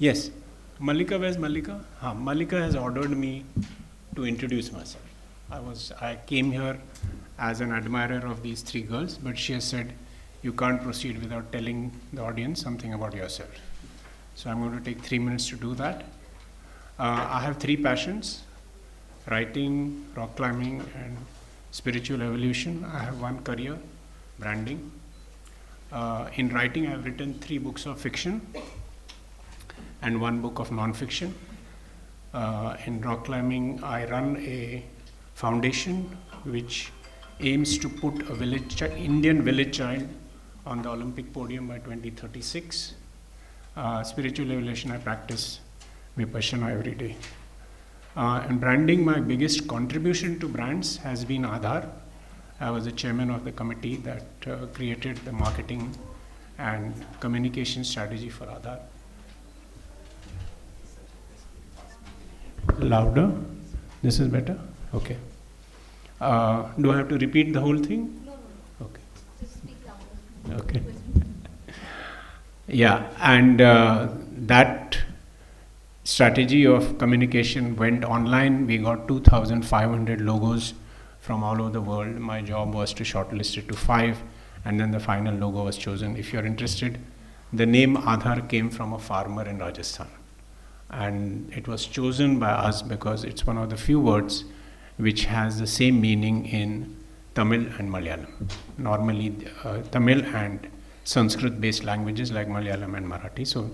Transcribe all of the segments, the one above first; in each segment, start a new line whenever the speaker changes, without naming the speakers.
Yes, Malika, where's Malika? Malika has ordered me to introduce myself. I came here as an admirer of these three girls, but she has said you can't proceed without telling the audience something about yourself. So I'm going to take 3 minutes to do that. I have three passions: writing, rock climbing, and spiritual evolution. I have one career, branding. In writing, I have written 3 books of fiction and 1 book of non-fiction. In rock climbing, I run a foundation which aims to put a Indian village child on the Olympic podium by 2036. Spiritual evolution, I practice Vipassana every day. In branding, my biggest contribution to brands has been Aadhaar. I was the chairman of the committee that created the marketing and communication strategy for Aadhaar. Louder? This is better? Okay. Do I have to repeat the whole thing?
No.
Okay.
Just speak louder.
Okay. Yeah, and that strategy of communication went online. We got 2,500 logos from all over the world. My job was to shortlist it to 5, and then the final logo was chosen. If you're interested, the name Aadhaar came from a farmer in Rajasthan, and it was chosen by us because it's one of the few words which has the same meaning in Tamil and Malayalam. Normally, Tamil and Sanskrit-based languages like Malayalam and Marathi. So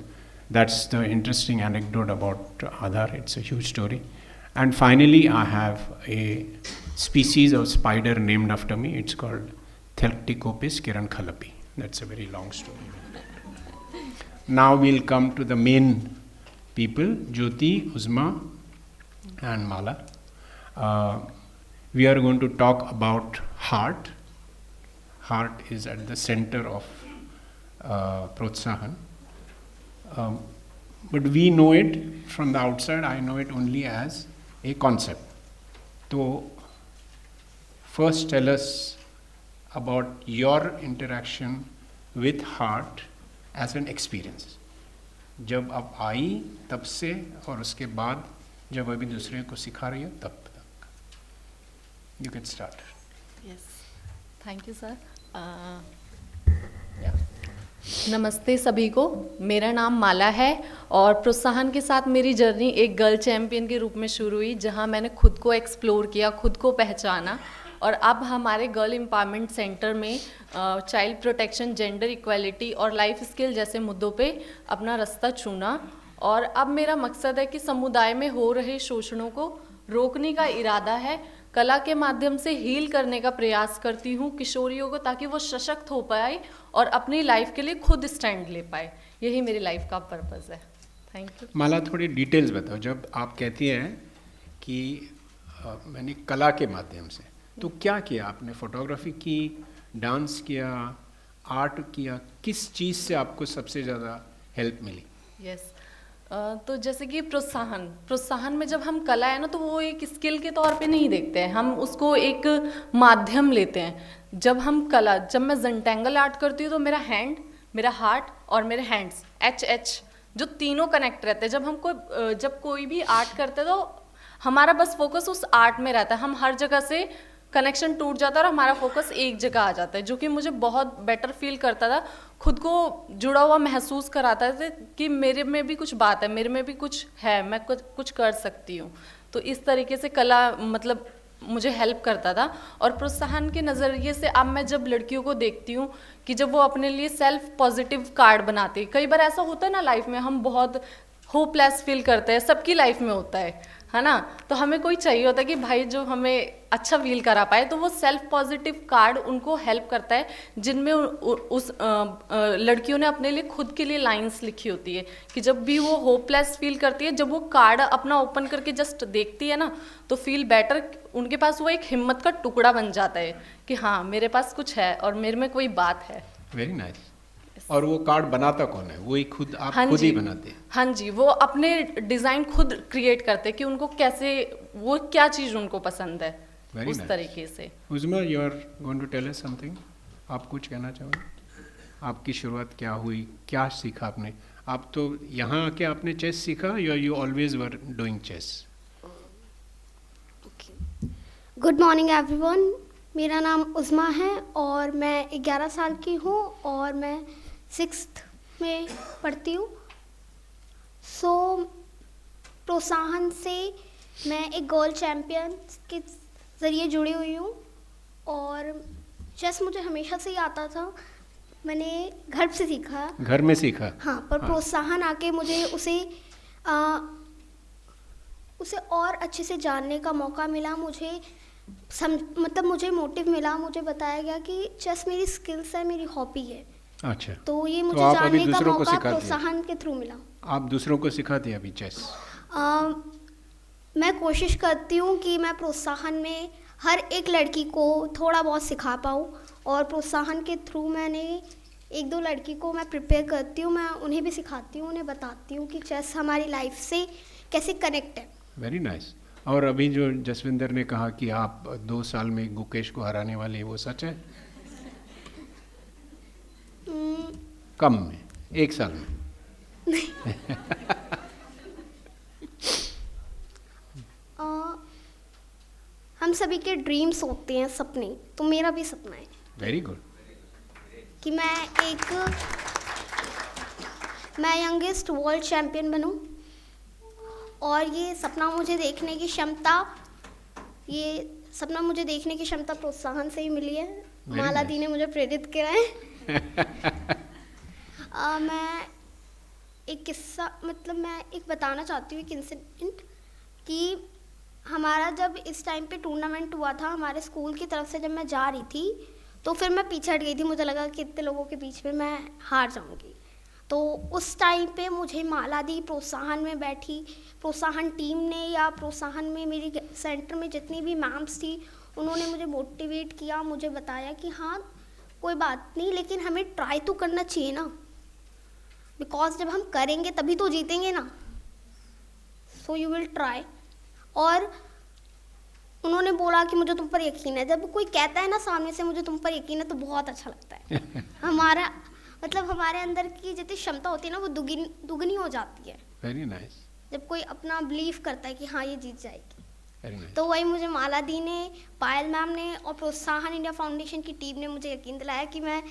that's the interesting anecdote about Aadhaar. It's a huge story. And finally, I have a species of spider named after me. It's called Thelpticopis kirankhalapi. That's a very long story. Now we'll come to the main people, Jyoti, Uzma, and Mala. We are going to talk about heart. Heart is at the center of Protsahan. But we know it from the outside. I know it only as a concept. So first tell us about your interaction with heart as an experience. जब आप आई तब से और उसके बाद जब अभी दूसरे को सिखा रही हो तब तक. You can start.
Yes. Thank you, sir. नमस्ते सभी को. मेरा नाम माला है और प्रोत्साहन के साथ मेरी जर्नी एक गर्ल चैम्पियन के रूप में शुरू हुई, जहां मैंने खुद को एक्सप्लोर किया, खुद को पहचाना, और अब हमारे गर्ल एम्पावरमेंट सेंटर में चाइल्ड प्रोटेक्शन, जेंडर इक्वालिटी और लाइफ स्किल जैसे मुद्दों पे अपना रास्ता चुना. और अब मेरा मकसद है कि समुदाय में हो रहे शोषणों को रोकने का इरादा है. कला के माध्यम से हील करने का प्रयास करती हूँ किशोरियों को, ताकि वो सशक्त हो पाए और अपनी लाइफ के लिए खुद स्टैंड ले पाए. यही मेरी लाइफ का पर्पस है. Thank you.
माला, थोड़ी डिटेल्स बताओ. जब आप कहती हैं कि मैंने कला के माध्यम से, तो क्या किया आपने? फोटोग्राफी की, डांस किया, आर्ट किया? किस चीज़ से आपको सबसे ज़्यादा हेल्प मिली?
यस. तो जैसे कि प्रोत्साहन में जब हम कला है ना, तो वो एक स्किल के तौर पे नहीं देखते हैं, हम उसको एक माध्यम लेते हैं. जब मैं ज़ेंटेंगल आर्ट करती हूँ तो मेरा हैंड, मेरा हार्ट और मेरे हैंड्स एच जो तीनों कनेक्ट रहते हैं. जब कोई भी आर्ट करते हैं तो हमारा बस फोकस उस आर्ट में रहता है. हम हर जगह से कनेक्शन टूट जाता है और हमारा फोकस एक जगह आ जाता है, जो कि मुझे बहुत बेटर फील करता था, खुद को जुड़ा हुआ महसूस कराता था कि मेरे में भी कुछ बात है, मेरे में भी कुछ है, मैं कुछ कर सकती हूँ. तो इस तरीके से कला मतलब मुझे हेल्प करता था. और प्रोत्साहन के नज़रिए से अब मैं जब लड़कियों को देखती हूँ कि जब वो अपने लिए सेल्फ पॉजिटिव कार्ड बनाती है, कई बार ऐसा होता है ना लाइफ में, हम बहुत होपलेस फील करते हैं, सबकी लाइफ में होता है ना. तो हमें कोई चाहिए होता है कि भाई जो हमें अच्छा फील करा पाए, तो वो सेल्फ पॉजिटिव कार्ड उनको हेल्प करता है, जिनमें उस लड़कियों ने अपने लिए खुद के लिए लाइंस लिखी होती है कि जब भी वो होपलेस फील करती है, जब वो कार्ड अपना ओपन करके जस्ट देखती है ना, तो फील बेटर, उनके पास वो एक हिम्मत का टुकड़ा बन जाता है कि हाँ मेरे पास कुछ है और मेरे में कोई बात है.
Very nice. और वो कार्ड बनाता कौन है? वो ही खुद आप खुद ही बनाते हैं?
हाँ जी, वो अपने डिज़ाइन खुद क्रिएट करते हैं कि उनको कैसे, वो क्या चीज़ उनको पसंद है.
Very
उस
nice.
तरीके से.
उज़मा, you are going to tell us something. आप कुछ कहना चाहोगे? आपकी शुरुआत क्या हुई, क्या सीखा आपने? आप तो यहाँ आके आपने चेस सीखा या you always were doing chess?
Good morning everyone, मेरा नाम उज़मा है और मैं 11 साल की हूँ और मैं 6th में पढ़ती हूँ। सो प्रोत्साहन से मैं एक गर्ल चैम्पियन के ज़रिए जुड़ी हुई हूँ और चेस मुझे हमेशा से ही आता था, मैंने घर से सीखा।
घर में सीखा?
हाँ, पर प्रोत्साहन आके मुझे उसे और अच्छे से जानने का मौका मिला। मुझे मतलब मुझे मोटिव मिला, मुझे बताया गया कि चेस मेरी स्किल्स है, मेरी हॉबी है।
अच्छा,
तो ये मुझे
आप
जानने
अभी
का
दूसरों को
मौका
सिखाती हैं?
प्रोत्साहन के थ्रू मिला।
आप दूसरों को सिखाते हैं अभी चेस?
मैं कोशिश करती हूँ कि मैं प्रोत्साहन में हर एक लड़की को थोड़ा बहुत सिखा पाऊँ और प्रोत्साहन के थ्रू मैंने 1-2 लड़की को मैं प्रिपेयर करती हूँ, मैं उन्हें भी सिखाती हूँ, उन्हें बताती हूँ कि चेस हमारी लाइफ से कैसे कनेक्ट है।
Very nice. और अभी जो जसविंदर ने कहा कि आप 2 साल में गुकेश को हराने वाले हैं, वो सच है? कम में, 1 साल में?
हम सभी के ड्रीम्स होते हैं, सपने, तो मेरा भी सपना है।
Very good.
कि मैं यंगेस्ट वर्ल्ड चैम्पियन बनूं और ये सपना मुझे देखने की क्षमता प्रोत्साहन से ही मिली है। माला दी ने मुझे प्रेरित किया है। मैं एक किस्सा मैं एक बताना चाहती हूँ, एक इंसिडेंट कि हमारा जब इस टाइम पे टूर्नामेंट हुआ था हमारे स्कूल की तरफ से, जब मैं जा रही थी तो फिर मैं पीछे हट गई थी, मुझे लगा कि इतने लोगों के बीच में मैं हार जाऊंगी। तो उस टाइम पे मुझे माला दी प्रोत्साहन में बैठी, प्रोत्साहन टीम ने या प्रोत्साहन में मेरी सेंटर में जितनी भी मैम्स थी उन्होंने मुझे मोटिवेट किया, मुझे बताया कि हाँ कोई बात नहीं, लेकिन हमें ट्राई तो करना चाहिए ना, बिकॉज जब हम करेंगे तभी तो जीतेंगे ना। So you will try. और उन्होंने बोला कि मुझे तुम पर यकीन है। जब कोई कहता है ना सामने से मुझे तुम पर यकीन है तो बहुत अच्छा लगता है। हमारे अंदर की जितनी क्षमता होती है ना वो दुगनी हो जाती है।
Very nice.
जब कोई अपना बिलीव करता है कि हाँ ये जीत जाएगी।
Very nice.
तो वही मुझे माला दी ने, पायल मैम ने और प्रोत्साहन इंडिया फाउंडेशन की टीम ने मुझे यकीन दिलाया कि मैं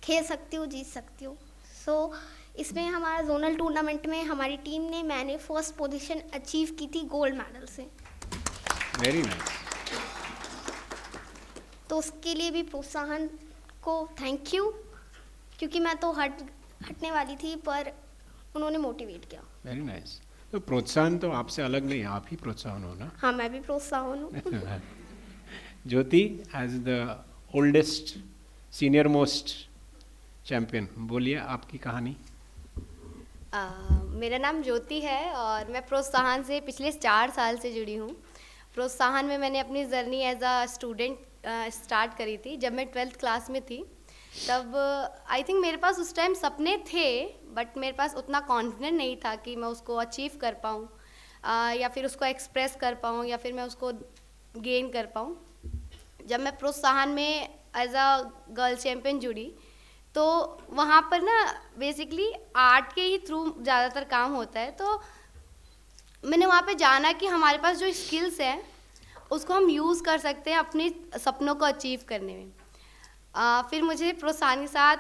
खेल सकती हूँ, जीत सकती हूँ। सो इसमें हमारा जोनल टूर्नामेंट में हमारी टीम ने, मैंने फर्स्ट पोजीशन अचीव की थी गोल्ड मेडल से।
Very nice.
तो उसके लिए भी प्रोत्साहन को थैंक यू, क्योंकि मैं तो हटने वाली थी पर उन्होंने मोटिवेट किया।
Very nice. तो प्रोत्साहन तो आपसे अलग नहीं, आप ही प्रोत्साहन हो ना?
हाँ, मैं भी प्रोत्साहन हूँ।
Jyoti, as the oldest senior most champion, बोलिए आपकी कहानी।
मेरा नाम ज्योति है और मैं प्रोत्साहन से पिछले 4 साल से जुड़ी हूँ। प्रोत्साहन में मैंने अपनी journey as a student start करी थी जब मैं 12th क्लास में थी। तब आई थिंक मेरे पास उस टाइम सपने थे बट मेरे पास उतना कॉन्फिडेंट नहीं था कि मैं उसको अचीव कर पाऊँ या फिर उसको एक्सप्रेस कर पाऊँ या फिर मैं उसको गेन कर पाऊँ। जब मैं प्रोत्साहन में एज अ गर्ल चैम्पियन जुड़ी तो वहाँ पर ना बेसिकली आर्ट के ही थ्रू ज़्यादातर काम होता है। तो मैंने वहाँ पे जाना कि हमारे पास जो स्किल्स हैं उसको हम यूज़ कर सकते हैं अपने सपनों को अचीव करने में। फिर मुझे प्रोत्साहन के साथ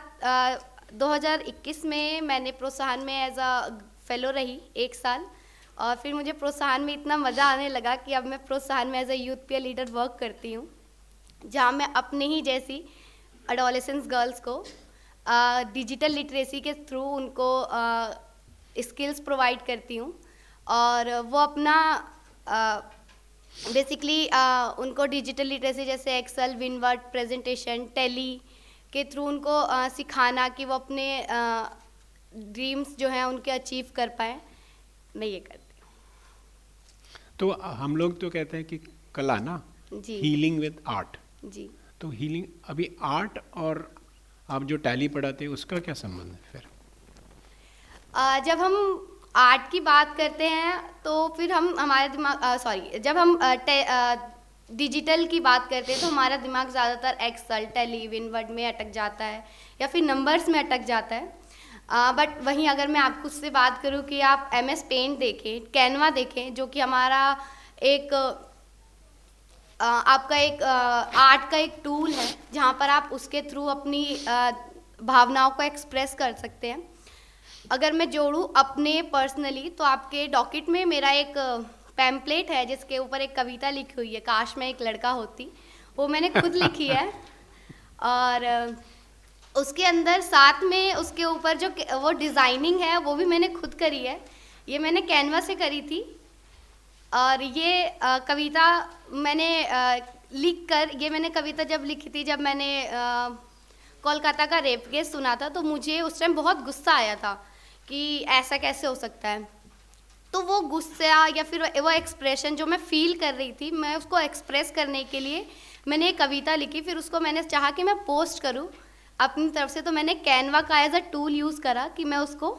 2021 में मैंने प्रोत्साहन में एज अ फेलो रही 1 साल और फिर मुझे प्रोत्साहन में इतना मज़ा आने लगा कि अब मैं प्रोत्साहन में as a youth peer leader work करती हूँ, जहाँ मैं अपने ही जैसी एडोलेसेंस गर्ल्स को डिजिटल लिटरेसी के थ्रू उनको स्किल्स प्रोवाइड करती हूँ और वो अपना बेसिकली उनको डिजिटल लिटरेसी जैसे एक्सेल, विनवर्ड, प्रेजेंटेशन, टेली के थ्रू उनको सिखाना कि वो अपने ड्रीम्स जो हैं उनके अचीव कर पाएँ, मैं ये करती हूँ।
तो हम लोग तो कहते हैं कि कला ना,
जी,
हीलिंग विद आर्ट।
जी,
तो हीलिंग, अभी आर्ट और आप जो टैली पढ़ाते हैं उसका क्या संबंध है फिर?
जब हम आर्ट की बात करते हैं तो फिर हम हमारे दिमाग जब हम डिजिटल की बात करते हैं तो हमारा दिमाग ज़्यादातर एक्सेल, टेली, विनवर्ड में अटक जाता है या फिर नंबर्स में अटक जाता है। बट वहीं अगर मैं आपको उससे बात करूँ कि आप MS पेंट देखें, कैनवा देखें, जो कि हमारा एक आपका एक आर्ट का एक टूल है, जहाँ पर आप उसके थ्रू अपनी भावनाओं को एक्सप्रेस कर सकते हैं। अगर मैं जोड़ूँ अपने पर्सनली, तो आपके डॉकेट में मेरा एक पैम्पलेट है जिसके ऊपर एक कविता लिखी हुई है, काश मैं एक लड़का होती। वो मैंने खुद लिखी है और उसके अंदर साथ में उसके ऊपर जो वो डिज़ाइनिंग है वो भी मैंने खुद करी है। ये मैंने कैनवा से करी थी और ये कविता मैंने लिख कर, ये मैंने कविता जब लिखी थी जब मैंने कोलकाता का रेप केस सुना था, तो मुझे उस टाइम बहुत गुस्सा आया था कि ऐसा कैसे हो सकता है। तो वो गुस्सा या फिर वो एक्सप्रेशन जो मैं फील कर रही थी, मैं उसको एक्सप्रेस करने के लिए मैंने एक कविता लिखी। फिर उसको मैंने चाहा कि मैं पोस्ट करूं अपनी तरफ से, तो मैंने कैनवा का एज अ टूल यूज़ करा कि मैं उसको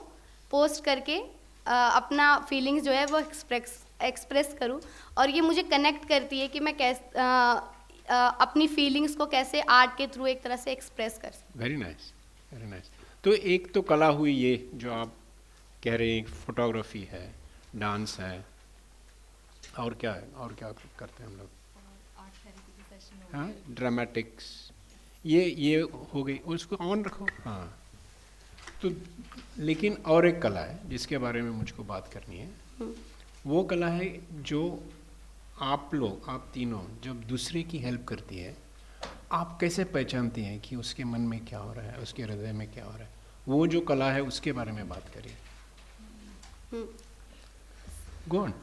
पोस्ट करके अपना फीलिंग्स जो है वो एक्सप्रेस करूं। और ये मुझे कनेक्ट करती है कि मैं अपनी फीलिंग्स को कैसे आर्ट के थ्रू एक तरह से एक्सप्रेस कर सकूं।
Very nice, very nice. तो एक तो कला हुई ये जो आप कह रहे हैं, फोटोग्राफी है, डांस है, और क्या है, और क्या करते हैं हम लोग? हाँ, ड्रामेटिक्स, ये हो गई, उसको ऑन रखो। हाँ, तो लेकिन और एक कला है जिसके बारे में मुझको बात करनी है। वो कला है जो आप लोग, आप तीनों जब दूसरे की हेल्प करती है, आप कैसे पहचानती हैं कि उसके मन में क्या हो रहा है, उसके हृदय में क्या हो रहा है? वो जो कला है उसके बारे में बात करिए। Go on.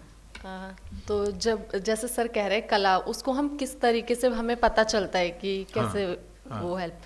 तो जब जैसे सर कह रहे हैं कला, उसको हम किस तरीके से हमें पता चलता है कि कैसे वो हेल्प।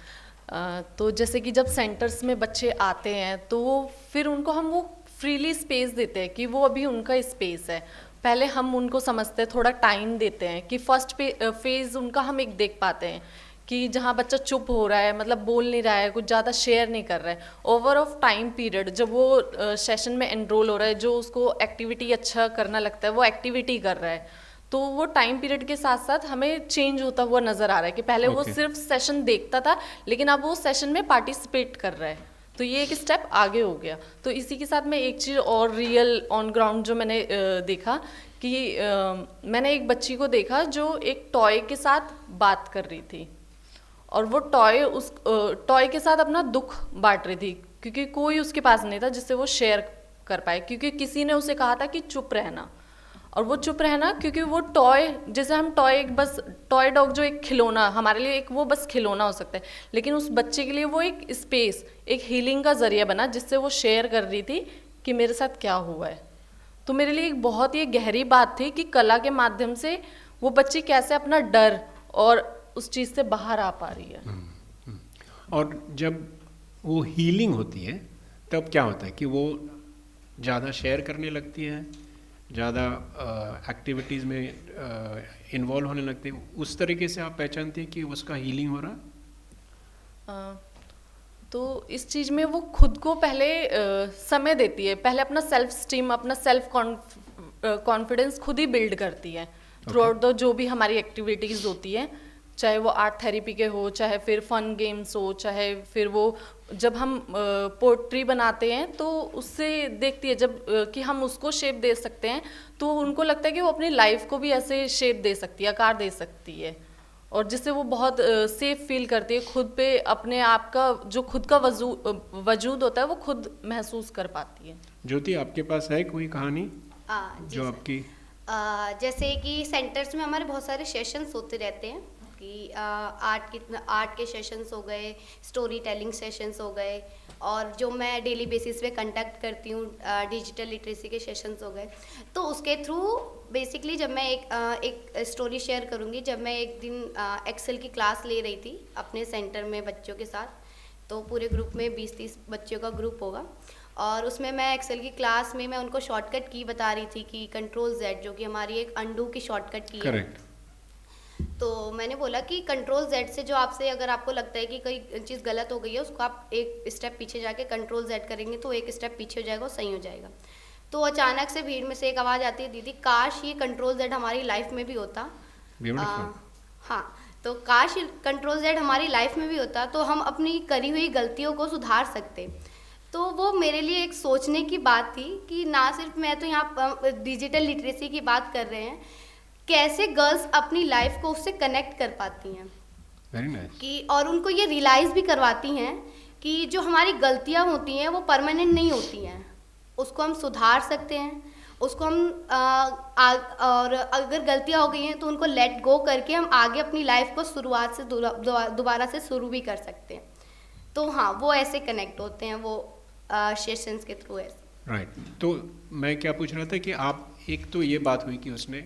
तो जैसे कि जब सेंटर्स में बच्चे आते हैं तो फिर उनको हम वो फ्रीली स्पेस देते हैं कि वो अभी उनका स्पेस है। पहले हम उनको समझते हैं, थोड़ा टाइम देते हैं कि फर्स्ट फेज उनका हम एक देख पाते हैं कि जहाँ बच्चा चुप हो रहा है, मतलब बोल नहीं रहा है, कुछ ज़्यादा शेयर नहीं कर रहा है। ओवर ऑफ टाइम पीरियड जब वो सेशन में एनरोल हो रहा है, जो उसको एक्टिविटी अच्छा करना लगता है वो एक्टिविटी कर रहा है, तो वो टाइम पीरियड के साथ साथ हमें चेंज होता हुआ नज़र आ रहा है कि पहले वो सिर्फ सेशन देखता था लेकिन अब वो सेशन में पार्टिसिपेट कर रहा है। तो ये एक स्टेप आगे हो गया। तो इसी के साथ में एक चीज़ और रियल ऑन ग्राउंड जो मैंने देखा कि मैंने एक बच्ची को देखा जो एक टॉय के साथ बात कर रही थी और वो टॉय उस टॉय के साथ अपना दुख बांट रही थी, क्योंकि कोई उसके पास नहीं था जिससे वो शेयर कर पाए, क्योंकि किसी ने उसे कहा था कि चुप रहना। और वो चुप रहना क्योंकि वो टॉय, जैसे हम टॉय, एक बस टॉय डॉग जो एक खिलौना हमारे लिए एक वो बस खिलौना हो सकता है, लेकिन उस बच्चे के लिए वो एक स्पेस, एक हीलिंग का जरिया बना जिससे वो शेयर कर रही थी कि मेरे साथ क्या हुआ है। तो मेरे लिए एक बहुत ही गहरी बात थी कि कला के माध्यम से वो बच्ची कैसे अपना डर और उस चीज़ से बाहर आ पा रही है।
और जब वो हीलिंग होती है तब क्या होता है कि वो ज़्यादा शेयर करने लगती है, ज़्यादा एक्टिविटीज़ में इन्वॉल्व होने लगते हैं। उस तरीके से आप पहचानते हैं कि उसका हीलिंग हो रहा है।
तो इस चीज़ में वो खुद को पहले समय देती है, पहले अपना सेल्फ स्टीम, अपना सेल्फ कॉन्फिडेंस खुद ही बिल्ड करती है थ्रू आउट द जो भी हमारी एक्टिविटीज़ होती है, चाहे वो आर्ट थेरेपी के हो, चाहे फिर फन गेम्स हो, चाहे फिर वो जब हम पोट्री बनाते हैं तो उससे देखती है जब कि हम उसको शेप दे सकते हैं, तो उनको लगता है कि वो अपनी लाइफ को भी ऐसे शेप दे सकती है, आकार दे सकती है, और जिससे वो बहुत सेफ फील करती है खुद पे, अपने आप का जो खुद का वजूद होता है वो खुद महसूस कर पाती है।
ज्योति, आपके पास है कोई कहानी जो आपकी?
जैसे कि सेंटर्स में हमारे बहुत सारे सेशंस होते रहते हैं कि आर्ट के सेशंस हो गए, स्टोरी टेलिंग सेशंस हो गए, और जो मैं डेली बेसिस पे कंडक्ट करती हूँ डिजिटल लिटरेसी के सेशंस हो गए। तो उसके थ्रू बेसिकली जब मैं एक स्टोरी शेयर करूँगी, जब मैं एक दिन एक्सेल की क्लास ले रही थी अपने सेंटर में बच्चों के साथ, तो पूरे ग्रुप में 20-30 बच्चों का ग्रुप होगा, और उसमें मैं एक्सेल की क्लास में मैं उनको शॉर्टकट की बता रही थी कि Ctrl+Z जो कि हमारी एक अंडू की शॉर्टकट की है। तो मैंने बोला कि Ctrl+Z से जो आपसे, अगर आपको लगता है कि कोई चीज़ गलत हो गई है, उसको आप एक स्टेप पीछे जाके Ctrl+Z करेंगे तो एक स्टेप पीछे हो जाएगा, वो सही हो जाएगा। तो अचानक से भीड़ में से एक आवाज़ आती है, दीदी काश ये Ctrl+Z हमारी लाइफ में भी होता। हाँ, तो काश Ctrl+Z हमारी लाइफ में भी होता तो हम अपनी करी हुई गलतियों को सुधार सकते। तो वो मेरे लिए एक सोचने की बात थी कि ना सिर्फ मैं तो यहाँ डिजिटल लिटरेसी की बात कर रहे हैं, कैसे गर्ल्स अपनी लाइफ को उससे कनेक्ट कर पाती हैं।
Very nice.
कि और उनको ये रियलाइज़ भी करवाती हैं कि जो हमारी गलतियाँ होती हैं वो परमानेंट नहीं होती हैं, उसको हम सुधार सकते हैं, उसको हम और अगर गलतियाँ हो गई हैं तो उनको लेट गो करके हम आगे अपनी लाइफ को शुरुआत से दोबारा से शुरू भी कर सकते हैं। तो हाँ, वो ऐसे कनेक्ट होते हैं, वो सेशंस के थ्रू ऐसे।
राइट। तो मैं क्या पूछ रहा था कि आप, एक तो ये बात हुई कि उसने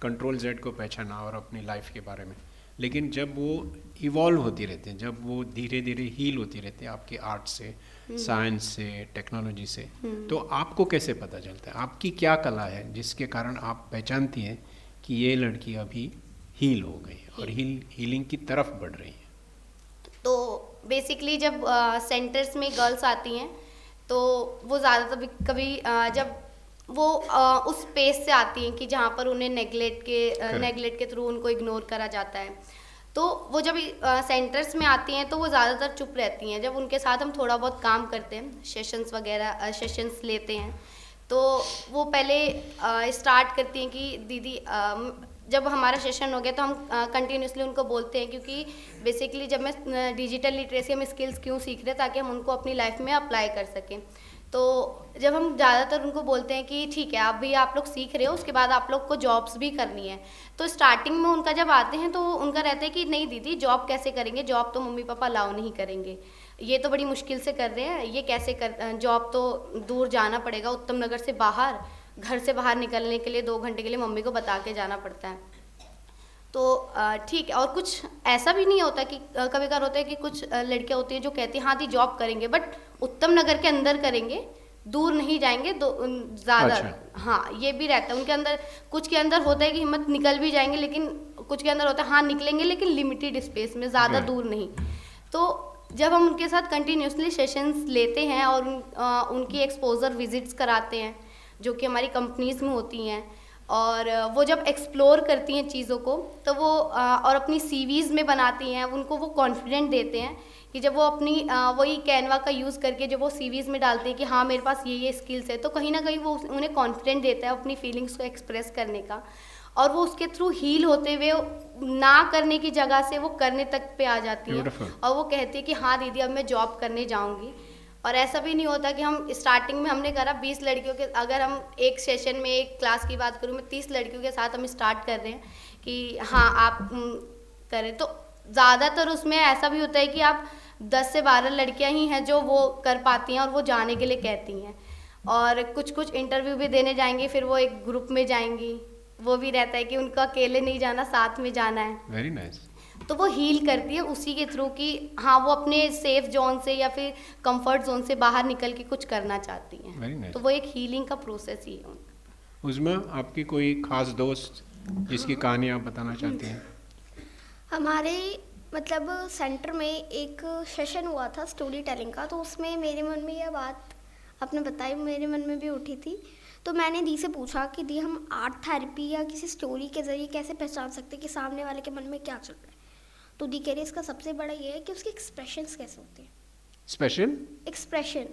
कंट्रोल जेड को पहचाना और अपनी लाइफ के बारे में, लेकिन जब वो इवॉल्व होती रहते हैं, जब वो धीरे धीरे हील होती रहती है आपके आर्ट से, साइंस से, टेक्नोलॉजी से, तो आपको कैसे पता चलता है आपकी क्या कला है जिसके कारण आप पहचानती हैं कि ये लड़की अभी हील हो गई और हीलिंग की तरफ बढ़ रही है?
तो बेसिकली जब सेंटर्स में गर्ल्स आती हैं तो वो ज़्यादातर कभी जब वो उस स्पेस से आती हैं कि जहाँ पर उन्हें नेगलेक्ट के थ्रू उनको इग्नोर करा जाता है, तो वो जब सेंटर्स में आती हैं तो वो ज़्यादातर चुप रहती हैं। जब उनके साथ हम थोड़ा बहुत काम करते हैं, सेशंस लेते हैं, तो वो पहले स्टार्ट करती हैं कि दीदी जब हमारा सेशन हो गया तो हम कंटिन्यूसली उनको बोलते हैं, क्योंकि बेसिकली जब मैं डिजिटल लिटरेसी हम स्किल्स क्यों सीख रहे हैं ताकि हम उनको अपनी लाइफ में अप्लाई कर सकें। तो जब हम ज़्यादातर उनको बोलते हैं कि ठीक है अभी आप लोग सीख रहे हो, उसके बाद आप लोग को जॉब्स भी करनी है, तो स्टार्टिंग में उनका जब आते हैं तो उनका रहता है कि नहीं दीदी जॉब कैसे करेंगे, जॉब तो मम्मी पापा अलाउ नहीं करेंगे, ये तो बड़ी मुश्किल से कर रहे हैं, ये कैसे कर, जॉब तो दूर जाना पड़ेगा, उत्तम नगर से बाहर, घर से बाहर निकलने के लिए 2 घंटे के लिए मम्मी को बता के जाना पड़ता है। तो ठीक है, और कुछ ऐसा भी नहीं होता कि कभी कभार होता है कि कुछ लड़कियां होती हैं जो कहती हैं हाँ दी जॉब करेंगे, बट उत्तम नगर के अंदर करेंगे, दूर नहीं जाएंगे ज़्यादा।
अच्छा।
हाँ, ये भी रहता है उनके अंदर। कुछ के अंदर होता है कि हिम्मत निकल भी जाएंगे, लेकिन कुछ के अंदर होता है हाँ निकलेंगे लेकिन लिमिटेड स्पेस में, ज़्यादा दूर नहीं। तो जब हम उनके साथ कंटिन्यूसली सेशंस लेते हैं और उनकी एक्सपोजर विजिट्स कराते हैं जो कि हमारी कंपनीज़ में होती हैं, और वो जब एक्सप्लोर करती हैं चीज़ों को तो वो और अपनी सीवीज़ में बनाती हैं, उनको वो कॉन्फिडेंट देते हैं कि जब वो अपनी वही कैनवा का यूज़ करके जब वो सीवीज़ में डालते हैं कि हाँ मेरे पास ये स्किल्स है, तो कहीं ना कहीं वो उन्हें कॉन्फिडेंट देता है अपनी फीलिंग्स को एक्सप्रेस करने का, और वो उसके थ्रू हील होते हुए ना करने की जगह से वो करने तक पे आ जाती है। और वो कहती है कि हाँ दीदी अब मैं जॉब करने जाऊँगी। और ऐसा भी नहीं होता कि हम स्टार्टिंग में हमने करा 20 लड़कियों के, अगर हम एक सेशन में एक क्लास की बात करूँ मैं 30 लड़कियों के साथ हम स्टार्ट कर रहे हैं कि हाँ आप करें, तो ज़्यादातर उसमें ऐसा भी होता है कि आप 10 से 12 लड़कियां ही हैं जो वो कर पाती हैं और वो जाने के लिए कहती हैं, और कुछ इंटरव्यू भी देने जाएंगी, फिर वो एक ग्रुप में जाएंगी, वो भी रहता है कि उनका अकेले नहीं जाना, साथ में जाना है।
Very nice.
तो वो हील करती है उसी के थ्रू कि हाँ वो अपने सेफ जोन से या फिर कंफर्ट जोन से बाहर निकल के कुछ करना चाहती हैं।
Very nice.
तो वो एक हीलिंग का प्रोसेस ही है।
उसमें आपकी कोई खास दोस्त जिसकी कहानी आप बताना चाहती हैं?
हमारे मतलब सेंटर में एक सेशन हुआ था स्टोरी टेलिंग का, तो उसमें मेरे मन में यह बात आपने बताई, मेरे मन में भी उठी थी। तो मैंने दी से पूछा कि दी हम आर्ट थेरेपी या किसी स्टोरी के ज़रिए कैसे पहचान सकते हैं कि सामने वाले के मन में क्या चल रहा है। तो दी कह रही इसका सबसे बड़ा ये है कि उसके एक्सप्रेशंस कैसे होते हैं।
स्पेशल
एक्सप्रेशन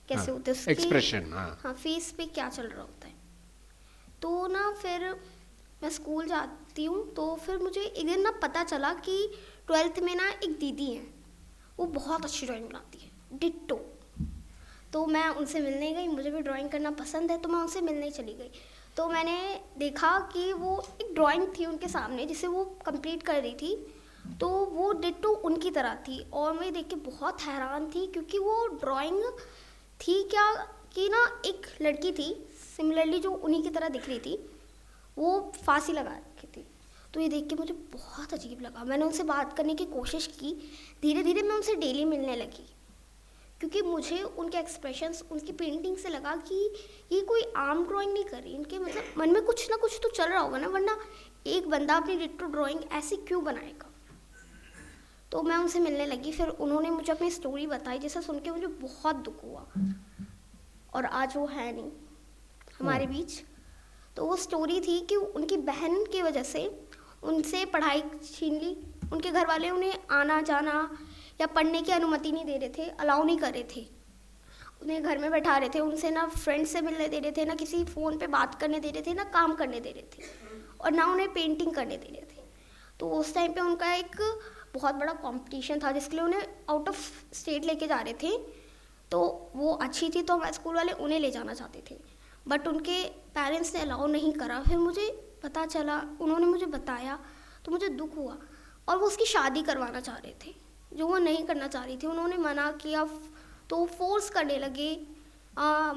कैसे होते हैं उसके,
एक्सप्रेशन,
हाँ फेस पे क्या चल रहा होता है। तो ना फिर मैं स्कूल जाती हूँ तो फिर मुझे एक दिन ना पता चला कि 12th में ना एक दीदी है, वो बहुत अच्छी ड्राइंग बनाती है, डिट्टो। तो मैं उनसे मिलने गई, मुझे भी ड्राइंग करना पसंद है, तो मैं उनसे मिलने चली गई। तो मैंने देखा कि वो एक ड्राइंग थी उनके सामने जिसे वो कंप्लीट कर रही थी, तो वो डिट्टो उनकी तरह थी, और मैं देख के बहुत हैरान थी क्योंकि वो ड्राइंग थी क्या कि ना एक लड़की थी सिमिलरली जो उन्हीं की तरह दिख रही थी, वो फांसी लगा रखी थी। तो ये देख के मुझे बहुत अजीब लगा, मैंने उनसे बात करने की कोशिश की, धीरे धीरे मैं उनसे डेली मिलने लगी क्योंकि मुझे उनके एक्सप्रेशंस, उनकी पेंटिंग से लगा कि ये कोई आम ड्राइंग नहीं कर रही, इनके मतलब मन में कुछ ना कुछ तो चल रहा होगा ना, वरना एक बंदा अपनी डिट्टो ड्राइंग ऐसी क्यों बनाएगा। तो मैं उनसे मिलने लगी, फिर उन्होंने मुझे अपनी स्टोरी बताई जिसे सुन के मुझे बहुत दुख हुआ, और आज वो है नहीं हमारे बीच। तो वो स्टोरी थी कि उनकी बहन की वजह से उनसे पढ़ाई छीन ली, उनके घर वाले उन्हें आना जाना या पढ़ने की अनुमति नहीं दे रहे थे, अलाउ नहीं कर रहे थे। उन्हें घर में बैठा रहे थे, उनसे ना फ्रेंड से मिलने दे रहे थे, ना किसी फ़ोन पे बात करने दे रहे थे, ना काम करने दे रहे थे, और ना उन्हें पेंटिंग करने दे रहे थे। तो उस टाइम पे उनका एक बहुत बड़ा कंपटीशन था जिसके लिए उन्हें आउट ऑफ स्टेट लेके जा रहे थे। तो वो अच्छी थी तो हमारे स्कूल वाले उन्हें ले जाना चाहते थे, बट उनके पेरेंट्स ने अलाउ नहीं करा। फिर मुझे पता चला, उन्होंने मुझे बताया तो मुझे दुख हुआ, और वो उसकी शादी करवाना चाह रहे थे जो वो नहीं करना चाह रही थी। उन्होंने मना किया तो फोर्स करने लगे,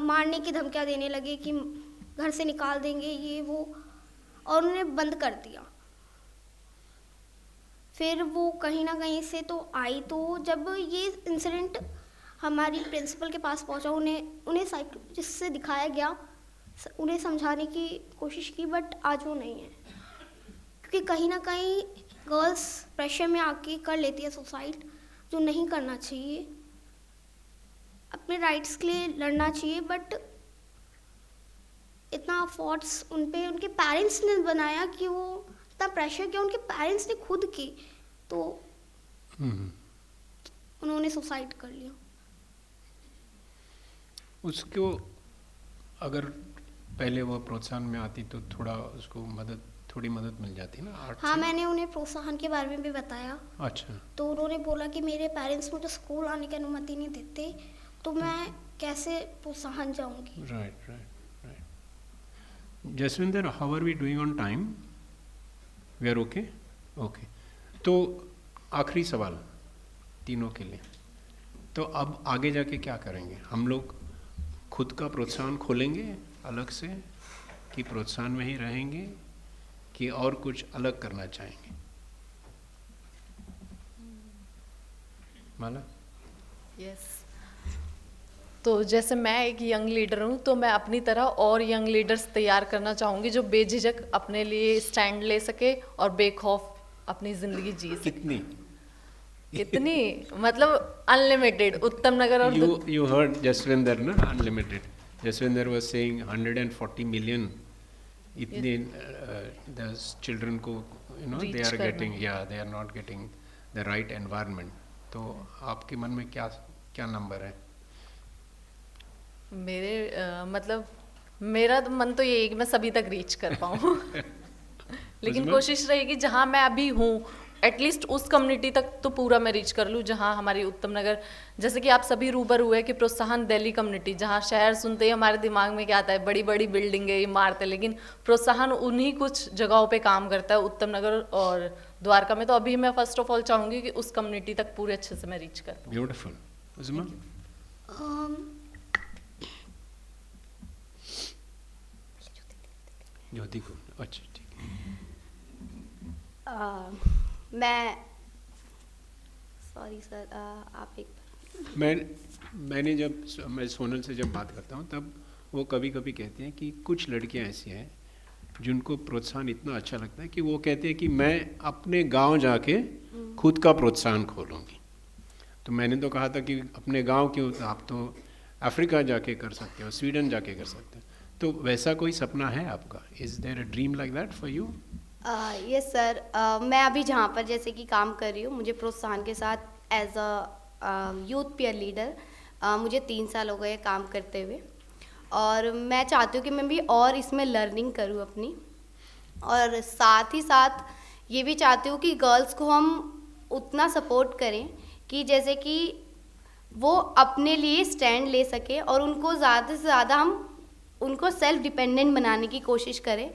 मारने की धमकियाँ देने लगे कि घर से निकाल देंगे ये वो, और उन्हें बंद कर दिया। फिर वो कहीं ना कहीं से तो आई, तो जब ये इंसिडेंट हमारी प्रिंसिपल के पास पहुंचा, उन्हें साइकोलॉजिस्ट से दिखाया गया, उन्हें समझाने की कोशिश की, बट आज वो नहीं है। क्योंकि कहीं ना कहीं गर्ल्स प्रेशर में आके कर लेती है सुसाइड, जो नहीं करना चाहिए। अपने राइट्स के लिए लड़ना चाहिए, बट इतना फॉर्ट्स उन पे उनके पेरेंट्स ने बनाया कि वो इतना प्रेशर किया उनके पेरेंट्स ने खुद की, तो उन्होंने सुसाइड कर लिया।
उसको अगर पहले वो प्रोत्साहन में आती तो थोड़ी मदद मिल जाती ना आर्ट
हाँ,
से?
मैंने उन्हें प्रोत्साहन के बारे में भी बताया।
अच्छा।
तो उन्होंने बोला कि मेरे पेरेंट्स मुझे स्कूल आने की अनुमति नहीं देते, तो मैं कैसे प्रोत्साहन जाऊंगी।
Right. Jaswinder, how are we doing on time? We are okay? Okay. तो आखिरी सवाल तीनों के लिए, तो अब आगे जाके क्या करेंगे? हम लोग खुद का प्रोत्साहन खोलेंगे अलग से, कि प्रोत्साहन में ही रहेंगे, कि और कुछ अलग करना चाहेंगे? माला?
यस। तो जैसे मैं एक यंग लीडर हूँ, तो मैं अपनी तरह और यंग लीडर्स तैयार करना चाहूँगी जो बेझिझक अपने लिए स्टैंड ले सके और बेखौफ अपनी ज़िंदगी जी सके। कितनी मतलब अनलिमिटेड। उत्तम नगर और
you heard Jaswinder, na? Unlimited. Jaswinder was saying 140 million इतने the children को
Reach
they are
करना।
getting, they are not getting the right environment. तो आपके मन में क्या नंबर है?
मतलब मेरा तो मन तो ये है कि मैं सभी तक रीच कर पाऊँ लेकिन
उसमें?
कोशिश रहेगी जहाँ मैं अभी हूँ एटलीस्ट उस कम्युनिटी तक तो पूरा मैं रीच कर लूँ जहाँ हमारी उत्तम नगर, जैसे कि आप सभी रूबरू हुए कि प्रोत्साहन दिल्ली कम्युनिटी, जहाँ शहर सुनते ही हमारे दिमाग में क्या आता है, बड़ी बड़ी बिल्डिंगें, इमारतें, लेकिन प्रोत्साहन उन्हीं कुछ जगहों पे काम करता है, उत्तम नगर और द्वारका में। तो अभी मैं फर्स्ट ऑफ ऑल चाहूँगी कि उस कम्युनिटी तक पूरे अच्छे से मैं रीच कर पाऊँ।
ब्यूटीफुल। उस्मा? ज्योति को। अच्छा, ठीक है।
सॉरी सर, आप एक
मैंने मैं सोनल से जब बात करता हूँ तब वो कभी कभी कहते हैं कि कुछ लड़कियाँ ऐसी हैं जिनको प्रोत्साहन इतना अच्छा लगता है कि वो कहते हैं कि मैं अपने गांव जाके खुद का प्रोत्साहन खोलूँगी। तो मैंने तो कहा था कि अपने गांव क्यों, आप तो अफ्रीका जाके कर सकते हो, स्वीडन जाके कर सकते हो। तो वैसा कोई सपना है आपका? Is there a dream like that for you?
Yes sir, मैं अभी जहाँ पर जैसे कि काम कर रही हूँ, मुझे प्रोत्साहन के साथ as a youth peer leader मुझे 3 साल हो गए काम करते हुए, और मैं चाहती हूँ कि मैं भी और इसमें लर्निंग करूँ अपनी, और साथ ही साथ ये भी चाहती हूँ कि गर्ल्स को हम उतना सपोर्ट करें कि जैसे कि वो अपने लिए स्टैंड ले सके, और उनको ज़्यादा से ज़्यादा हम उनको सेल्फ डिपेंडेंट बनाने की कोशिश करें।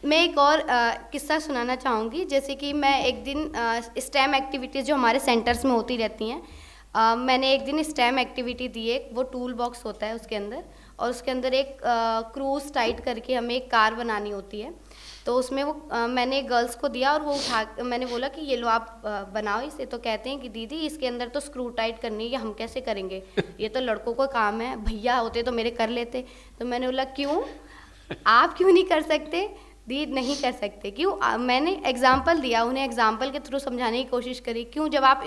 मैं एक और किस्सा सुनाना चाहूँगी। जैसे कि मैं एक दिन स्टेम एक्टिविटीज़ जो हमारे सेंटर्स में होती रहती हैं, मैंने एक दिन स्टेम एक्टिविटी दी है। वो टूल बॉक्स होता है उसके अंदर, और उसके अंदर एक क्रूज टाइट करके हमें एक कार बनानी होती है। तो उसमें वो मैंने गर्ल्स को दिया, और वो मैंने बोला कि ये लो आप बनाओ इसे। तो कहते हैं कि दीदी इसके अंदर तो स्क्रू टाइट करनी है, ये हम कैसे करेंगे, ये तो लड़कों का काम है, भैया होते तो मेरे कर लेते। तो मैंने बोला क्यों, आप क्यों नहीं कर सकते? दी नहीं कर सकते क्यों? मैंने एग्जाम्पल दिया, उन्हें एग्जाम्पल के थ्रू समझाने की कोशिश करी। क्यों, जब आप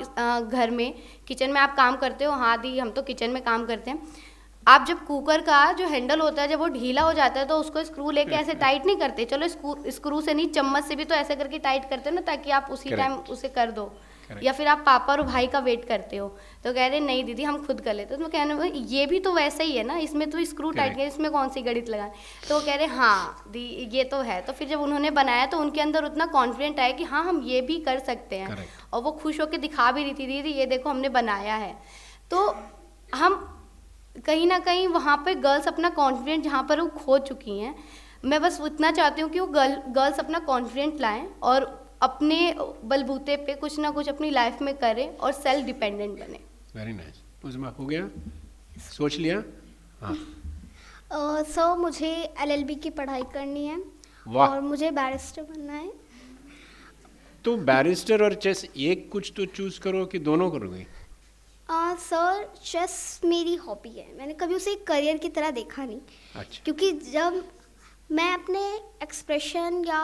घर में किचन में आप काम करते हो, हाँ दी हम तो किचन में काम करते हैं, आप जब कुकर का जो हैंडल होता है जब वो ढीला हो जाता है तो उसको स्क्रू लेके ऐसे टाइट नहीं करते, चलो स्क्रू से नहीं चम्मच से भी तो ऐसे करके टाइट करते हो ना, ताकि आप उसी टाइम उसे कर दो।
Correct.
या फिर आप पापा और भाई का वेट करते हो, तो कह रहे नहीं दीदी हम खुद कर लेते, तो मैं कहने भाई ये भी तो वैसा ही है ना, इसमें तो स्क्रू टाइट
Correct.
है, इसमें कौन सी गणित लगाए। तो वो कह रहे हाँ दी ये तो है। तो फिर जब उन्होंने बनाया तो उनके अंदर उतना कॉन्फिडेंट आया कि हाँ हम ये भी कर सकते हैं।
Correct.
और वो खुश होकर दिखा भी रही थी, दीदी ये देखो हमने बनाया है। तो हम कहीं ना कहीं वहाँ पे गर्ल्स अपना कॉन्फिडेंट जहाँ पर वो खो चुकी हैं, मैं बस इतना चाहती हूँ कि वो गर्ल्स अपना कॉन्फिडेंट लाएं और अपने बलबूते पे कुछ ना कुछ अपनी लाइफ में करें और सेल्फ डिपेंडेंट बने।
Very nice. उज़मा हो गया, सोच लिया? हाँ,
सर मुझे एलएलबी की पढ़ाई करनी है
वाह।
और मुझे बैरिस्टर बनना है।
तो बैरिस्टर और चेस एक कुछ तो चूज करो कि दोनों करोगे?
सर चेस मेरी हॉबी है, मैंने कभी उसे एक करियर की तरह देखा नहीं।
अच्छा,
क्योंकि जब मैं अपने एक्सप्रेशन या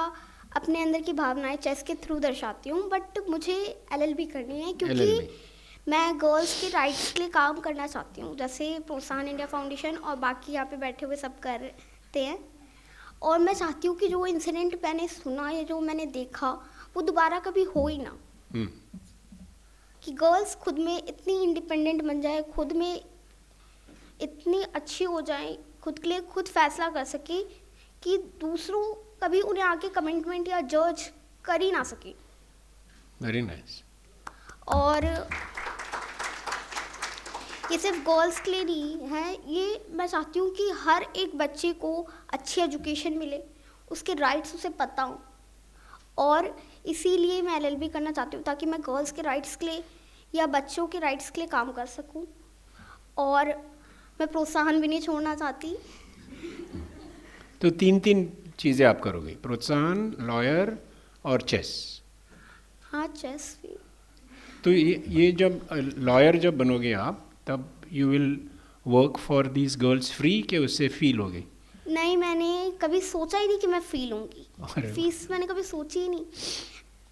अपने अंदर की भावनाएं चेस के थ्रू दर्शाती हूँ, बट मुझे एलएलबी करनी है क्योंकि
LLB।
मैं गर्ल्स के राइट्स के लिए काम करना चाहती हूँ, जैसे प्रोत्साहन इंडिया फाउंडेशन और बाकी यहाँ पे बैठे हुए सब करते हैं। और मैं चाहती हूँ कि जो इंसिडेंट मैंने सुना या जो मैंने देखा वो दोबारा कभी हो ही ना, कि गर्ल्स खुद में इतनी इंडिपेंडेंट बन जाए, खुद में इतनी अच्छी हो जाए, खुद के लिए खुद फैसला कर सके कि दूसरों कभी उन्हें आके कमिटमेंट या जज कर ही ना सके।
Very nice.
और ये सिर्फ गर्ल्स के लिए नहीं है, ये मैं चाहती हूँ कि हर एक बच्चे को अच्छी एजुकेशन मिले, उसके राइट्स उसे पता हों। और इसीलिए मैं एलएलबी करना चाहती हूँ ताकि मैं गर्ल्स के राइट्स के लिए या बच्चों के राइट्स के लिए काम कर सकूँ। और मैं प्रोत्साहन भी नहीं छोड़ना चाहती।
तो तीन चीज़ें आप करोगे, प्रोत्साहन, लॉयर और चेस।
हाँ चेस भी।
तो ये जब लॉयर जब बनोगे आप, तब you will work for these girls free के उससे फील होगे?
नहीं, मैंने कभी सोचा ही नहीं कि मैं फील होंगी।
अरे
फीस मैंने कभी सोची ही नहीं,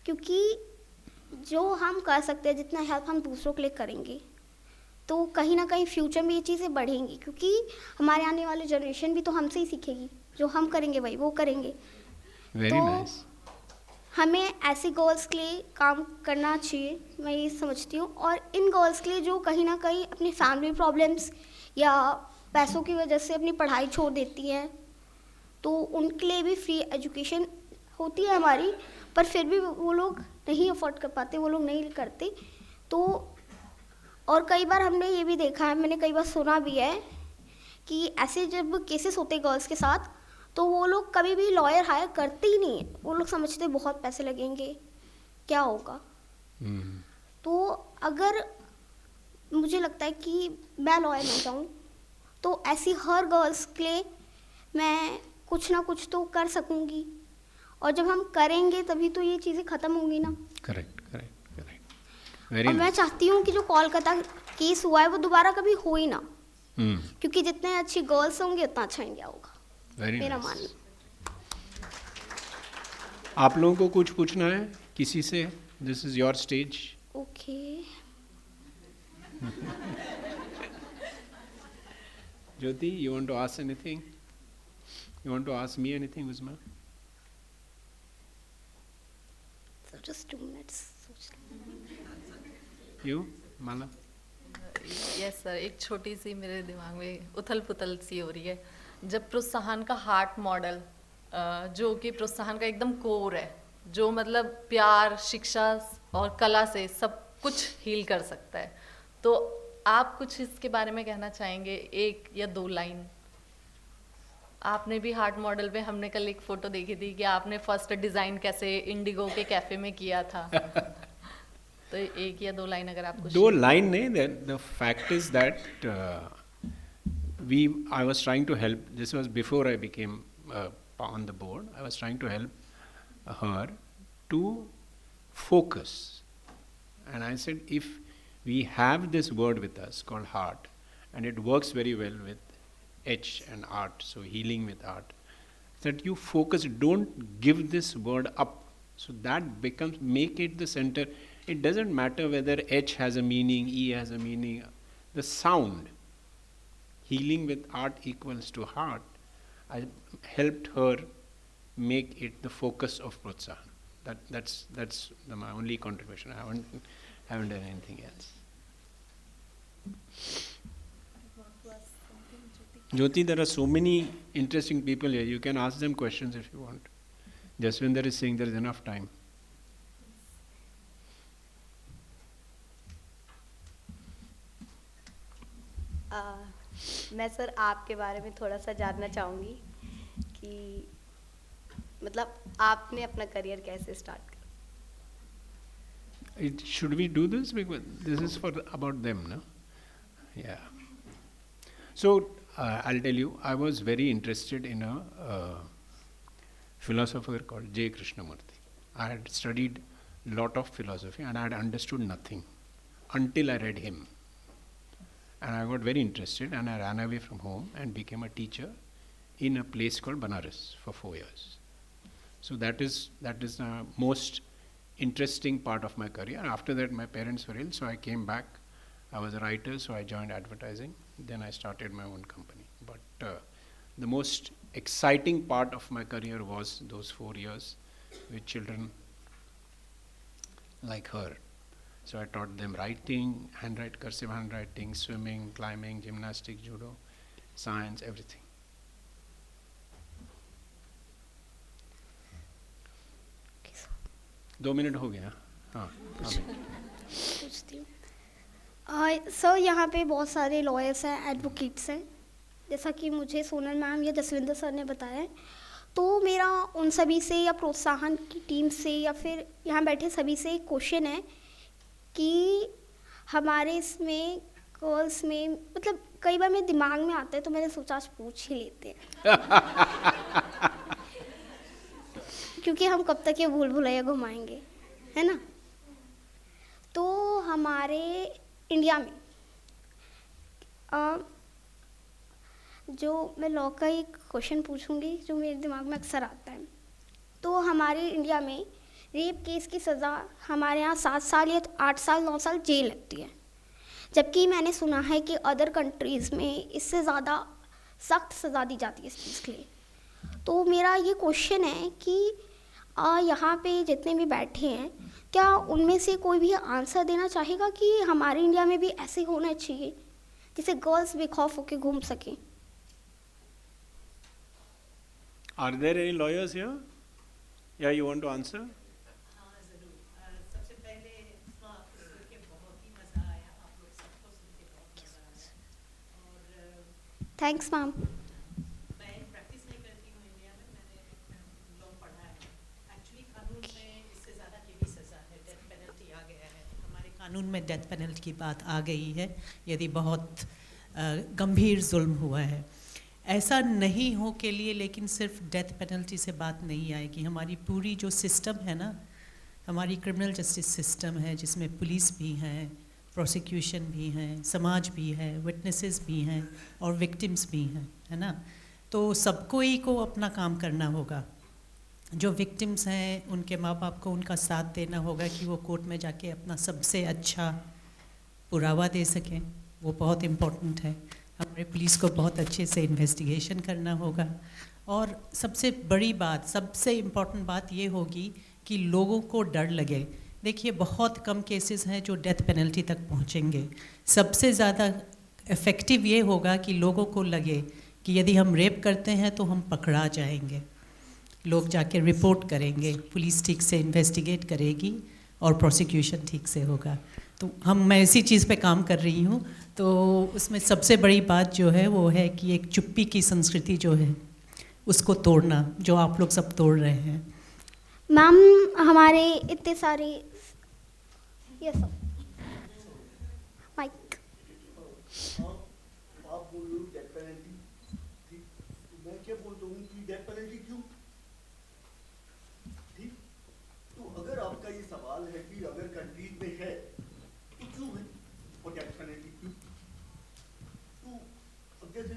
क्योंकि जो हम कर सकते हैं, जितना हेल्प हम दूसरों के लिए करेंगे, तो कहीं ना कहीं फ्यूचर में ये चीज़ें बढ़ेंगी, क्योंकि हमारे आने वाली जनरेशन भी तो हमसे ही सीखेगी। जो हम करेंगे वही वो करेंगे।
वेरी
तो
नाइस।
हमें ऐसे गर्ल्स के लिए काम करना चाहिए, मैं ये समझती हूँ। और इन गर्ल्स के लिए जो कहीं ना कहीं अपनी फैमिली प्रॉब्लम्स या पैसों की वजह से अपनी पढ़ाई छोड़ देती हैं, तो उनके लिए भी फ्री एजुकेशन होती है हमारी, पर फिर भी वो लोग नहीं अफोर्ड कर पाते, वो लोग नहीं करते। तो और कई बार हमने ये भी देखा है, मैंने कई बार सुना भी है कि ऐसे जब केसेस होते गर्ल्स के साथ, तो वो लोग कभी भी लॉयर हायर करते ही नहीं है। वो लोग समझते बहुत पैसे लगेंगे, क्या होगा। तो अगर मुझे लगता है कि मैं लॉयर बन जाऊँ, तो ऐसी हर गर्ल्स के लिए मैं कुछ ना कुछ तो कर सकूँगी। और जब हम करेंगे तभी तो ये चीज़ें ख़त्म होंगी ना।
Correct correct correct. वेरी
और मैं चाहती हूँ कि जो कोलकाता केस हुआ है वो दोबारा कभी हो ही ना, क्योंकि जितने अच्छी गर्ल्स होंगे उतना अच्छा इंडिया होगा,
वेरी
मेरा
नाइस।
मानना।
आप लोगों को कुछ पूछना है किसी से? This is your stage.
Okay.
Jyoti, you want to ask anything? You want to ask me anything, Uzma?
So just 2 minutes.
You, Mala?
Yes sir, एक छोटी सी मेरे दिमाग में उथल पुथल सी हो रही है। जब प्रोत्साहन का हार्ट मॉडल, जो कि प्रोत्साहन का एकदम कोर है, जो मतलब प्यार, शिक्षा और कला से सब कुछ हील कर सकता है, तो आप कुछ इसके बारे में कहना चाहेंगे, 1 या 2 लाइन? आपने भी हार्ट मॉडल पे, हमने कल एक फोटो देखी थी कि आपने फर्स्ट डिजाइन कैसे इंडिगो के कैफे में किया था। तो 1 या 2 लाइन अगर आप कुछ।
2 लाइन नहीं, the fact is that I was trying to help. This was before I became on the board. I was trying to help her to focus, and I said, if we have this word with us called heart, and it works very well with H and art, so healing with art, that you focus, don't give this word up. So that becomes, make it the center. It doesn't matter whether H has a meaning, E has a meaning, the sound. Healing with art equals to heart. I helped her make it the focus of Protsahan. That's my only contribution. I haven't done anything else. Jyoti, there are so many interesting people here. You can ask them questions if you want. Jaswinder is saying there is enough time.
मैं sir आपके बारे में थोड़ा सा जानना चाहूँगी कि मतलब आपने अपना करियर कैसे स्टार्ट किया?
Should we do this? Because this is about them, no? Yeah. So I'll tell you, I was very interested in a philosopher called J. Krishnamurti. I had studied a lot of philosophy and I had understood nothing until I read him. And I got very interested and I ran away from home and became a teacher in a place called Banaras for 4 years. So that is the most interesting part of my career. After that, my parents were ill, so I came back. I was a writer, so I joined advertising. Then I started my own company. But the most exciting part of my career was those 4 years with children like her. So I taught them writing, cursive handwriting, swimming, climbing, gymnastics, judo, science, everything. दो minute हो गया. हाँ.
पूछती हूँ. Sir यहाँ पे बहुत सारे लॉयर्स हैं, एडवोकेट्स हैं, जैसा कि मुझे सोनल मैम या जसविंदर सर ने बताया है. तो मेरा उन सभी से या प्रोत्साहन की टीम से या फिर यहाँ बैठे सभी से एक क्वेश्चन है कि हमारे इसमें गर्ल्स में मतलब कई बार मेरे दिमाग में आता है तो मैंने सोचा आज पूछ ही लेते हैं. क्योंकि हम कब तक ये भूल भुलैया घुमाएंगे, है ना. तो हमारे इंडिया में जो मैं लॉ का एक क्वेश्चन पूछूंगी जो मेरे दिमाग में अक्सर आता है. तो हमारे इंडिया में रेप केस की सज़ा हमारे यहाँ 7 साल या 8 साल 9 साल जेल लगती है, जबकि मैंने सुना है कि अदर कंट्रीज़ में इससे ज़्यादा सख्त सज़ा दी जाती है इस चीज़ के लिए. तो मेरा ये क्वेश्चन है कि यहाँ पे जितने भी बैठे हैं क्या उनमें से कोई भी आंसर देना चाहेगा कि हमारे इंडिया में भी ऐसे होना चाहिए जिससे गर्ल्स बेखौफ होकर घूम सकें.
Are there any lawyers here? Yeah, you want to answer?
हाँ ज़रूर. सबसे पहले सुन के बहुत ही मज़ा आया. आप लोग सबको सुन के बहुत मज़ा आया. और
थैंक्स मैम.
मैं प्रैक्टिस नहीं करती हूँ इंडिया में. मैंने लॉ पढ़ा है. एक्चुअली कानून में इससे ज़्यादा की भी सज़ा है. डेथ पेनल्टी आ गया है. हमारे कानून में डेथ पेनल्टी की बात आ गई है यदि बहुत गंभीर जुल्म हुआ है. ऐसा नहीं हो के लिए लेकिन सिर्फ डेथ पेनल्टी से बात नहीं आएगी. हमारी पूरी जो सिस्टम है ना, हमारी क्रिमिनल जस्टिस सिस्टम है जिसमें पुलिस भी हैं, प्रोसिक्यूशन भी हैं, समाज भी है, विटनेसेस भी हैं और विक्टिम्स भी हैं, है ना. तो सबको ही को अपना काम करना होगा. जो विक्टिम्स हैं उनके माँ बाप को उनका साथ देना होगा कि वो कोर्ट में जाके अपना सबसे अच्छा पुरावा दे सकें. वो बहुत इम्पोर्टेंट है. हमारे पुलिस को बहुत अच्छे से इन्वेस्टिगेशन करना होगा. और सबसे बड़ी बात, सबसे इम्पोर्टेंट बात ये होगी कि लोगों को डर लगे. देखिए बहुत कम केसेस हैं जो डेथ पेनल्टी तक पहुंचेंगे. सबसे ज़्यादा इफ़ेक्टिव ये होगा कि लोगों को लगे कि यदि हम रेप करते हैं तो हम पकड़ा जाएंगे. लोग जाके रिपोर्ट करेंगे, पुलिस ठीक से इन्वेस्टिगेट करेगी और प्रोसिक्यूशन ठीक से होगा. तो मैं इसी चीज़ पे काम कर रही हूँ. तो उसमें सबसे बड़ी बात जो है वो है कि एक चुप्पी की संस्कृति जो है उसको तोड़ना, जो आप लोग सब तोड़ रहे हैं.
मैम हमारे इतने सारे ये सब माइक
आप बोल रहे हो डेथ पेनल्टी, ठीक. मैं क्या बोलता हूँ कि डेथ पेनल्टी क्यों, ठीक. तो अगर आपका ये सवाल है कि अगर कंट्रीज में है तो क्यों है और डेथ पेनल्टी क्यों. तो अब जैसे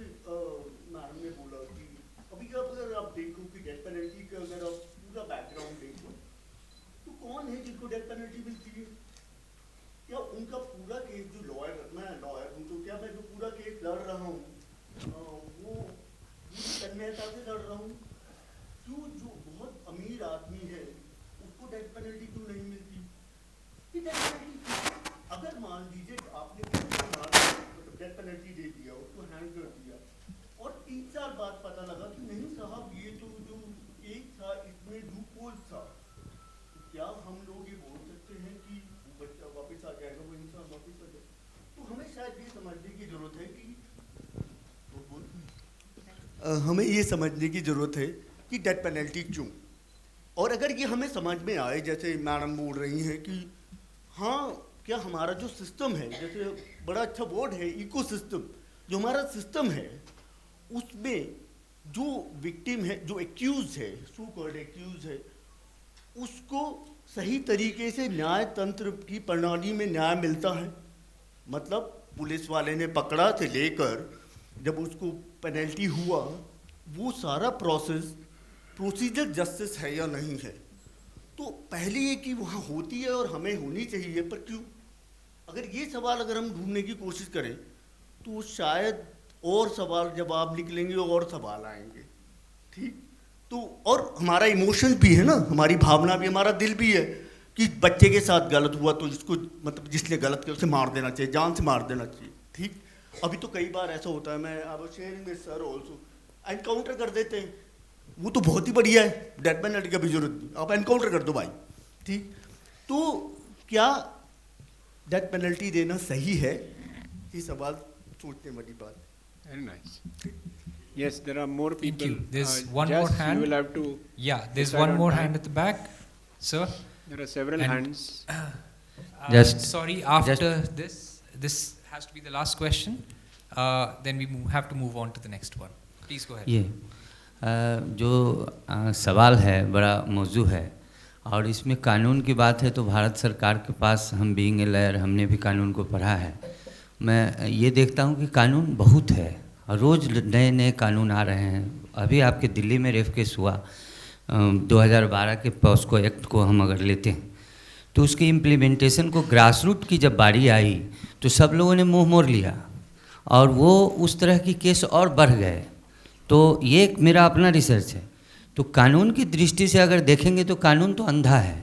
मैडम ने बोला कि अभी अगर आप देखो कि डेथ पेनल्टी का अगर आप पूरा बैकग्राउंड देखो तो कौन है जिनको डेथ पेनल्टी मिलती है. क्या उनका पूरा केस जो लॉयर, मैं लॉयर हूँ तो क्या मैं जो पूरा केस लड़ रहा हूँ वो तन्मयता से लड़ रहा हूँ. क्यों जो बहुत अमीर आदमी है उसको डेथ पेनल्टी दे दिया, उसको हैंड कर दिया, और 3 साल बाद पता लगा कि नहीं साहब ये तो जो एक था इसमें लूपहोल था, तो क्या हम लोग ये बोल सकते हैं कि वो बच्चा वापस आ जाएगा, वो इंसान वापस आ जाएगा? तो हमें शायद ये समझने की जरूरत है कि हमें ये समझने की ज़रूरत है कि डेथ पेनल्टी क्यों, और अगर ये हमें समझ में आए, जैसे मैडम बोल रही हैं कि हाँ क्या हमारा जो सिस्टम है, जैसे बड़ा अच्छा वर्ड है इकोसिस्टम, जो हमारा सिस्टम है उसमें जो विक्टिम है, जो एक्यूज है, सो कॉल्ड एक्यूज है, उसको सही तरीके से न्याय तंत्र की प्रणाली में न्याय मिलता है। मतलब पुलिस वाले ने पकड़ा से लेकर जब उसको पेनल्टी हुआ, वो सारा प्रोसीजर जस्टिस है या नहीं है। तो पहले ये कि वहाँ होती है और हमें होनी चाहिए, पर क्यों? अगर ये सवाल अगर हम ढूंढने की कोशिश करें तो शायद और सवाल जब आप निकलेंगे और सवाल आएंगे, ठीक? तो और हमारा इमोशन भी है ना, हमारी भावना भी, हमारा दिल भी है कि बच्चे के साथ गलत हुआ तो इसको मतलब जिसने गलत किया उसे मार देना चाहिए, जान से मार देना चाहिए, ठीक? अभी तो कई बार ऐसा होता है, मैं अब sharing with sir also, encounter कर देते हैं, वो तो बहुत ही बढ़िया है, डेथ पेनल्टी का भी जरूरत नहीं, आप एनकाउंटर कर दो भाई, ठीक? तो क्या डेथ पेनल्टी देना सही है? ये सवाल सोचने वाली बात।
Very nice. Yes, there are more
Thank
people.
you. There's one
Jess,
more hand.
You will have to.
Yeah, there's
decide
one
on
more
time.
hand at the back, sir.
There are several
And-
hands.
Sorry, after this has to be the last question. Then we have to move on to the next one. Please go ahead.
ये जो सवाल है बड़ा मौजू है, और इसमें कानून की बात है तो भारत सरकार के पास, हम बीइंग ए लॉयर, हमने भी कानून को पढ़ा है। मैं ये देखता हूँ कि कानून बहुत है, रोज़ नए नए कानून आ रहे हैं। अभी आपके दिल्ली में रेप केस हुआ, 2012 के पॉस्को एक्ट को हम अगर लेते हैं तो उसकी इम्प्लीमेंटेशन को ग्रास रूट की जब बारी आई तो सब लोगों ने मुँह मोड़ लिया और वो उस तरह की केस और बढ़ गए। तो ये एक मेरा अपना रिसर्च है। तो कानून की दृष्टि से अगर देखेंगे तो कानून तो अंधा है,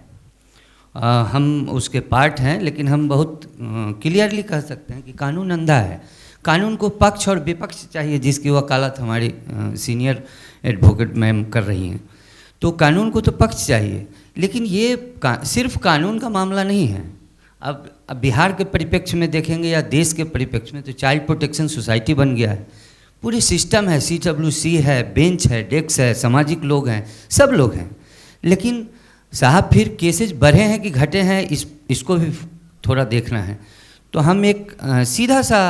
हम उसके पार्ट हैं, लेकिन हम बहुत क्लियरली कह सकते हैं कि कानून अंधा है। कानून को पक्ष और विपक्ष चाहिए, जिसकी वकालत हमारी सीनियर एडवोकेट मैम कर रही हैं। तो कानून को तो पक्ष चाहिए, लेकिन ये सिर्फ कानून का मामला नहीं है। अब बिहार के परिप्रेक्ष्य में देखेंगे या देश के परिप्रेक्ष्य में तो चाइल्ड प्रोटेक्शन सोसाइटी बन गया है, पूरी सिस्टम है, CWC है, बेंच है, डेस्क है, सामाजिक लोग हैं, सब लोग हैं। लेकिन साहब फिर केसेस बढ़े हैं कि घटे हैं, इसको भी थोड़ा देखना है। तो हम एक सीधा सा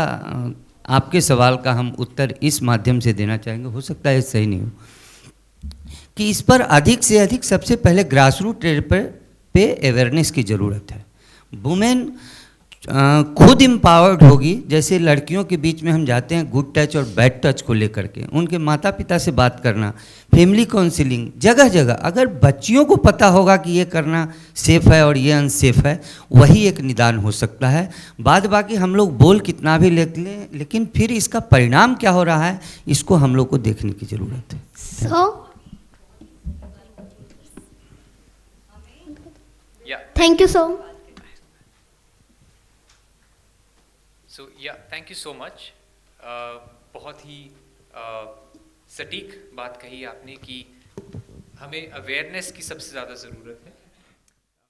आपके सवाल का हम उत्तर इस माध्यम से देना चाहेंगे, हो सकता है सही नहीं हो, कि इस पर अधिक से अधिक सबसे पहले ग्रास रूट लेवल पे अवेयरनेस की ज़रूरत है। वुमेन खुद एम्पावर्ड होगी, जैसे लड़कियों के बीच में हम जाते हैं गुड टच और बैड टच को लेकर के, उनके माता पिता से बात करना, फैमिली काउंसलिंग, जगह जगह अगर बच्चियों को पता होगा कि ये करना सेफ़ है और ये अनसेफ है, वही एक निदान हो सकता है। बाद बाकी हम लोग बोल कितना भी ले लें, लेकिन फिर इसका परिणाम क्या हो रहा है, इसको हम लोग को देखने की ज़रूरत है।
Thank you so.
So yeah, thank you so much. बहुत ही सटीक बात कही आपने कि हमें अवेयरनेस की सबसे ज़्यादा ज़रूरत है।